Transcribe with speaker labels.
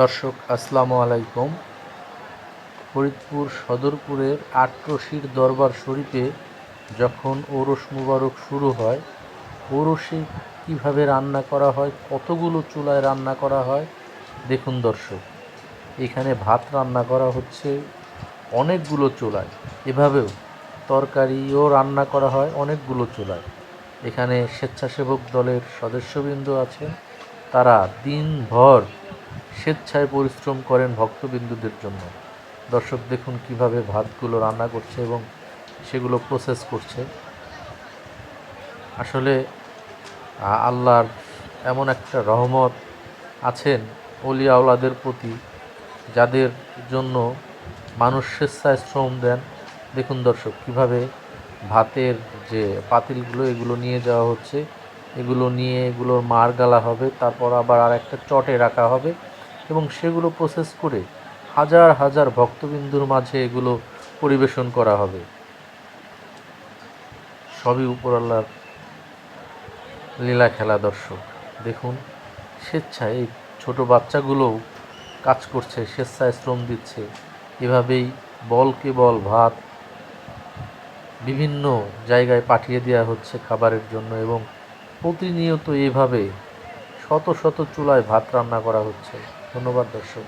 Speaker 1: দর্শক আসসালামু আলাইকুম। ফরিদপুর সদরপুরের আটরশির দরবার শরীফে যখন ওরস মুবারক শুরু হয়, ওরসে কীভাবে রান্না করা হয়, কতগুলো চুলায় রান্না করা হয় দেখুন দর্শক। এখানে ভাত রান্না করা হচ্ছে অনেকগুলো চুলায়, এভাবেও তরকারিও রান্না করা হয় অনেকগুলো চুলায়। এখানে স্বেচ্ছাসেবক দলের সদস্যবৃন্দ আছেন, তারা দিনভর স্বেচ্ছায় পরিশ্রম করেন ভক্তবিন্দুদের জন্য। দর্শক দেখুন কিভাবে ভাতগুলো রান্না করছে এবং সেগুলো প্রসেস করছে। আসলে আল্লাহর এমন একটা রহমত আছেন অলি আওলাদের প্রতি, যাদের জন্য মানুষ স্বেচ্ছায় শ্রম দেন। দেখুন দর্শক কিভাবে ভাতের যে পাতিলগুলো এগুলো নিয়ে যাওয়া হচ্ছে, এগুলোর মার গালা হবে, তারপর আবার আর একটা চটে রাখা হবে এবং সেগুলো প্রসেস করে হাজার হাজার ভক্তবিন্দুর মাঝে এগুলো পরিবেশন করা হবে। সবই উপরআল্লাহর লীলা খেলা। দর্শক দেখুন স্বেচ্ছায় এই ছোটো বাচ্চাগুলোও কাজ করছে, স্বেচ্ছায় শ্রম দিচ্ছে। এভাবেই বলকে বল ভাত বিভিন্ন জায়গায় পাঠিয়ে দেওয়া হচ্ছে খাবারের জন্য এবং প্রতিনিয়ত এভাবে শত শত চুলায় ভাত রান্না করা হচ্ছে। ধন্যবাদ দর্শক।